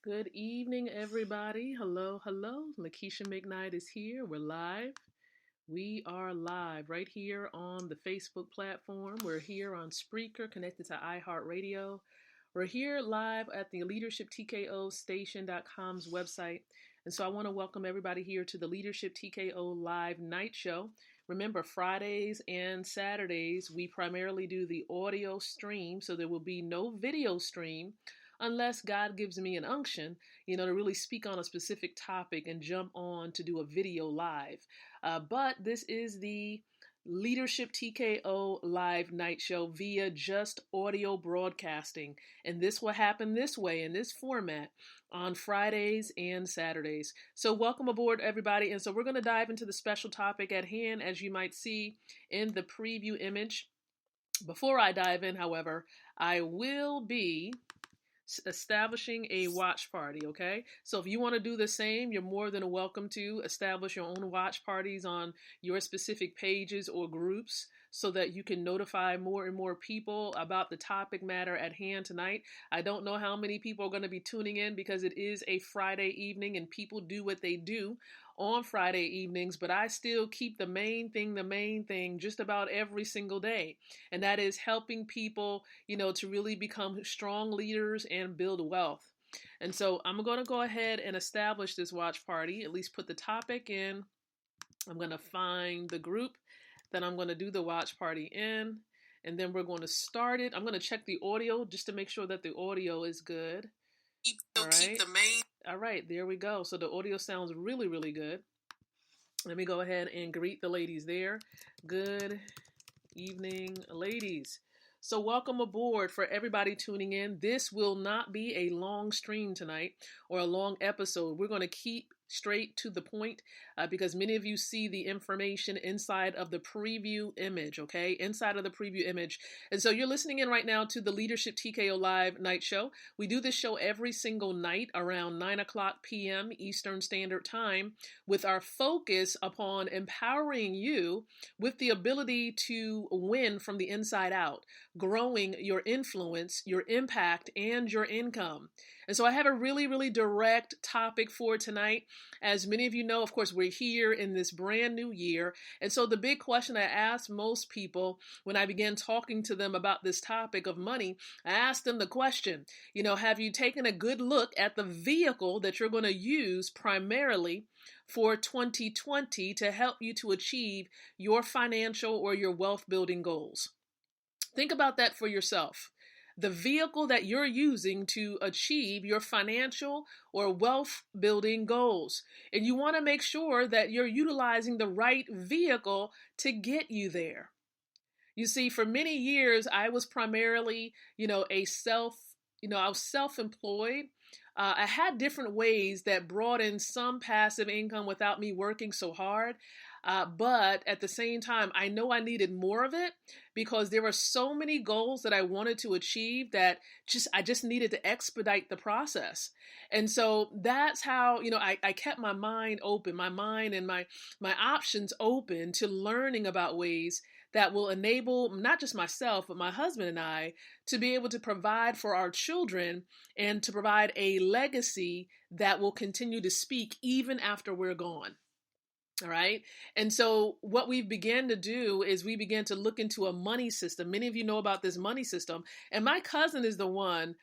Good evening, everybody. Hello, hello. Lakeisha McKnight is here. We're live. We are live right here on the Facebook platform. We're here on Spreaker, connected to iHeartRadio. We're here live at the LeadershipTKOStation.com's website. And so I want to welcome everybody here to the Leadership TKO Live Night Show. Remember, Fridays and Saturdays, we primarily do the audio stream, so there will be no video stream unless God gives me an unction, to really speak on a specific topic and jump on to do a video live. But this is the Leadership TKO Live Night Show via just audio broadcasting. And this will happen this way, in this format, on Fridays and Saturdays. So welcome aboard, everybody. And so we're going to dive into the special topic at hand, as you might see in the preview image. Before I dive in, however, I will be establishing a watch party, okay? So if you want to do the same, you're more than welcome to establish your own watch parties on your specific pages or groups so that you can notify more and more people about the topic matter at hand tonight. I don't know how many people are going to be tuning in because it is a Friday evening and people do what they do on Friday evenings, but I still keep the main thing just about every single day. And that is helping people, to really become strong leaders and build wealth. And so I'm going to go ahead and establish this watch party, at least put the topic in. I'm going to find the group that I'm going to do the watch party in, and then we're going to start it. I'm going to check the audio just to make sure that the audio is good. All right. All right, there we go. So the audio sounds really, really good. Let me go ahead and greet the ladies there. Good evening, ladies. So welcome aboard for everybody tuning in. This will not be a long stream tonight or a long episode. We're going to keep straight to the point because many of you see the information inside of the preview image, okay? Inside of the preview image. And so you're listening in right now to the Leadership TKO Live Night Show. We do this show every single night around 9 o'clock p.m. Eastern Standard Time with our focus upon empowering you with the ability to win from the inside out, growing your influence, your impact, and your income. And so I have a really, really direct topic for tonight. As many of you know, of course, we're here in this brand new year. And so the big question I ask most people when I begin talking to them about this topic of money, I ask them the question, have you taken a good look at the vehicle that you're going to use primarily for 2020 to help you to achieve your financial or your wealth building goals? Think about that for yourself. The vehicle that you're using to achieve your financial or wealth building goals. And you want to make sure that you're utilizing the right vehicle to get you there. You see, for many years, I was primarily, I was self-employed. I had different ways that brought in some passive income without me working so hard. But at the same time, I know I needed more of it because there were so many goals that I wanted to achieve that I just needed to expedite the process. And so that's how, I kept my mind open, my mind and my options open to learning about ways that will enable not just myself, but my husband and I to be able to provide for our children and to provide a legacy that will continue to speak even after we're gone. All right. And so what we began to do is we began to look into a money system. Many of you know about this money system. And my cousin is the one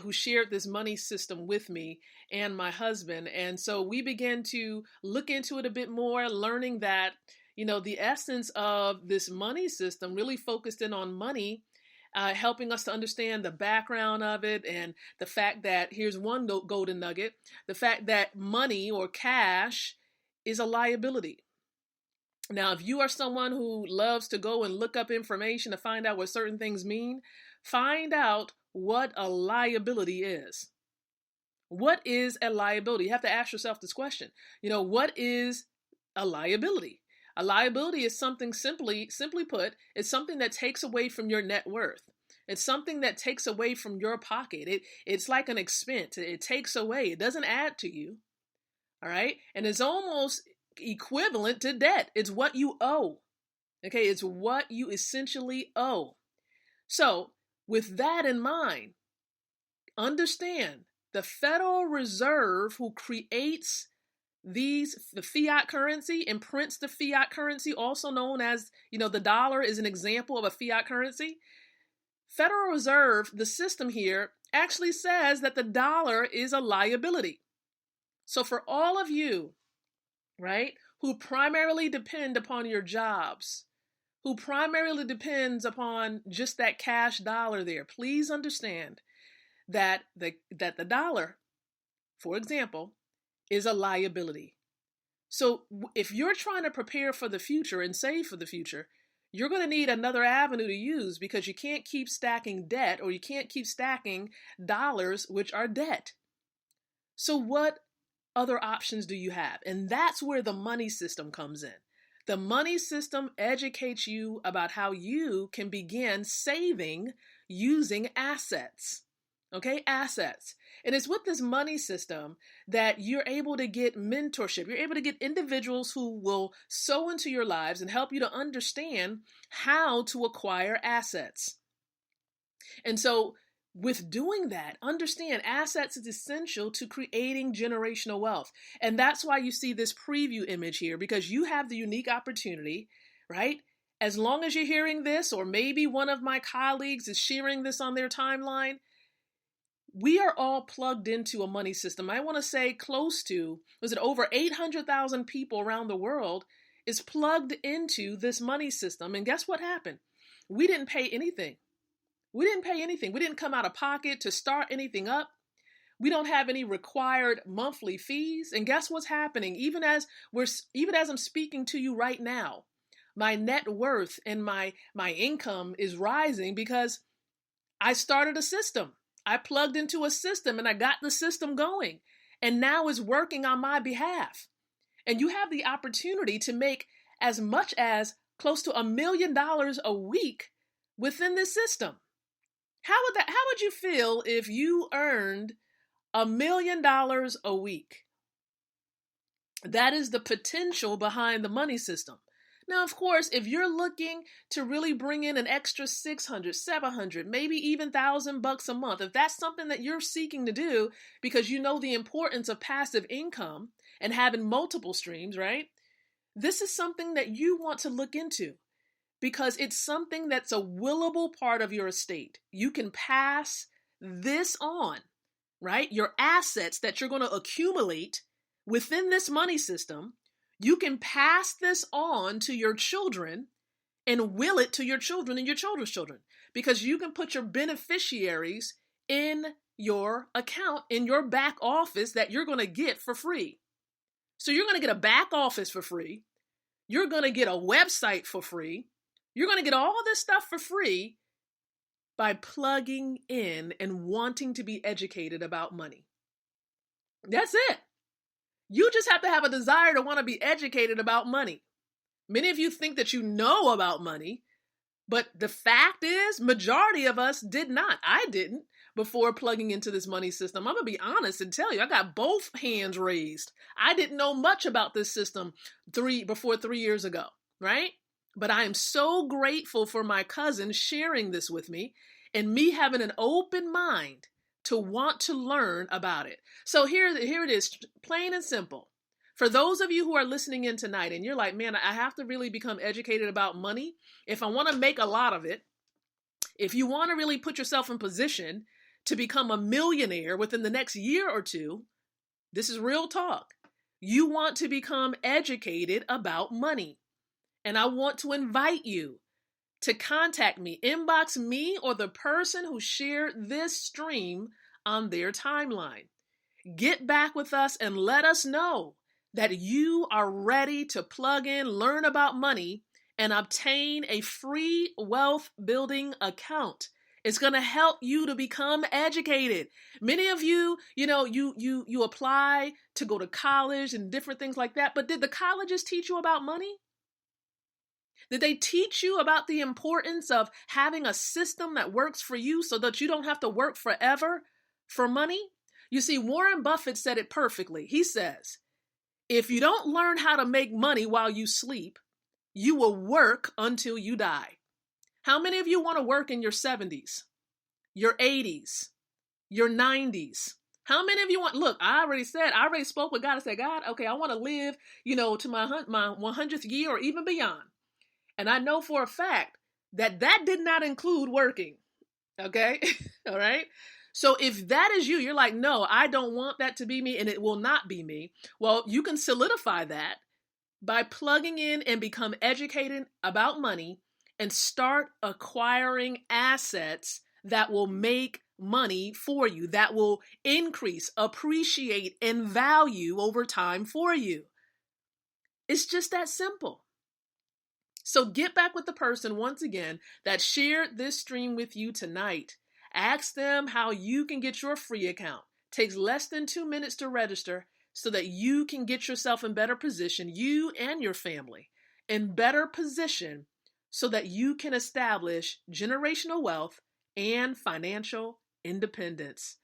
who shared this money system with me and my husband. And so we began to look into it a bit more, learning that, the essence of this money system really focused in on money, helping us to understand the background of it and the fact that here's one golden nugget, the fact that money or cash is a liability. Now, if you are someone who loves to go and look up information to find out what certain things mean, find out what a liability is. What is a liability? You have to ask yourself this question. What is a liability? A liability is something simply put, it's something that takes away from your net worth. It's something that takes away from your pocket. It's like an expense. It takes away. It doesn't add to you. All right. And it's almost equivalent to debt. It's what you owe. Okay. It's what you essentially owe. So with that in mind, understand the Federal Reserve, who creates the fiat currency and prints the fiat currency, also known as, the dollar is an example of a fiat currency. Federal Reserve, the system here, actually says that the dollar is a liability. So for all of you, right, who primarily depend upon your jobs, who primarily depends upon just that cash dollar there, please understand that the dollar, for example, is a liability. So if you're trying to prepare for the future and save for the future, you're going to need another avenue to use, because you can't keep stacking debt, or you can't keep stacking dollars, which are debt. So what other options do you have? And that's where the money system comes in. The money system educates you about how you can begin saving using assets. Okay, assets. And it's with this money system that you're able to get mentorship. You're able to get individuals who will sow into your lives and help you to understand how to acquire assets. And so with doing that, understand assets is essential to creating generational wealth. And that's why you see this preview image here, because you have the unique opportunity, right? As long as you're hearing this, or maybe one of my colleagues is sharing this on their timeline, we are all plugged into a money system. I want to say close to, over 800,000 people around the world is plugged into this money system. And guess what happened? We didn't pay anything. We didn't come out of pocket to start anything up. We don't have any required monthly fees. And guess what's happening? Even as I'm speaking to you right now, my net worth and my income is rising because I started a system. I plugged into a system and I got the system going, and now it's working on my behalf. And you have the opportunity to make as much as close to $1 million a week within this system. How would you feel if you earned $1 million a week? That is the potential behind the money system. Now, of course, if you're looking to really bring in an extra 600, 700, maybe even $1,000 a month, if that's something that you're seeking to do because you know the importance of passive income and having multiple streams, right? This is something that you want to look into, because it's something that's a willable part of your estate. You can pass this on, right? Your assets that you're going to accumulate within this money system, you can pass this on to your children and will it to your children and your children's children, because you can put your beneficiaries in your account, in your back office that you're going to get for free. So you're going to get a back office for free. You're going to get a website for free. You're going to get all this stuff for free by plugging in and wanting to be educated about money. That's it. You just have to have a desire to want to be educated about money. Many of you think that you know about money, but the fact is, majority of us did not. I didn't before plugging into this money system. I'm going to be honest and tell you, I got both hands raised. I didn't know much about this system before 3 years ago, right? But I am so grateful for my cousin sharing this with me and me having an open mind to want to learn about it. So here it is, plain and simple. For those of you who are listening in tonight and you're like, man, I have to really become educated about money if I want to make a lot of it, if you want to really put yourself in position to become a millionaire within the next year or two, this is real talk. You want to become educated about money. And I want to invite you to contact me, inbox me or the person who shared this stream on their timeline. Get back with us and let us know that you are ready to plug in, learn about money, and obtain a free wealth building account. It's going to help you to become educated. Many of you, you apply to go to college and different things like that, but did the colleges teach you about money? Did they teach you about the importance of having a system that works for you so that you don't have to work forever for money? You see, Warren Buffett said it perfectly. He says, if you don't learn how to make money while you sleep, you will work until you die. How many of you want to work in your 70s, your 80s, your 90s? How many of you want, look, I already spoke with God. I said, God, okay, I want to live, to my 100th year or even beyond. And I know for a fact that did not include working. Okay. All right. So if that is you, you're like, no, I don't want that to be me and it will not be me. Well, you can solidify that by plugging in and become educated about money and start acquiring assets that will make money for you, that will increase, appreciate, and value over time for you. It's just that simple. So get back with the person once again that shared this stream with you tonight. Ask them how you can get your free account. Takes less than 2 minutes to register so that you can get yourself in better position, you and your family, in better position so that you can establish generational wealth and financial independence.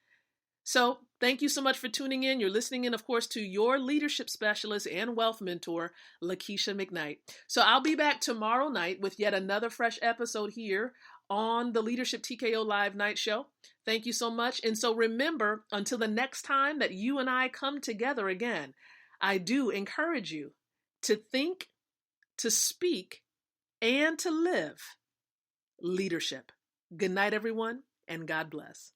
So thank you so much for tuning in. You're listening in, of course, to your leadership specialist and wealth mentor, Lakeisha McKnight. So I'll be back tomorrow night with yet another fresh episode here on the Leadership TKO Live Night Show. Thank you so much. And so remember, until the next time that you and I come together again, I do encourage you to think, to speak, and to live leadership. Good night, everyone, and God bless.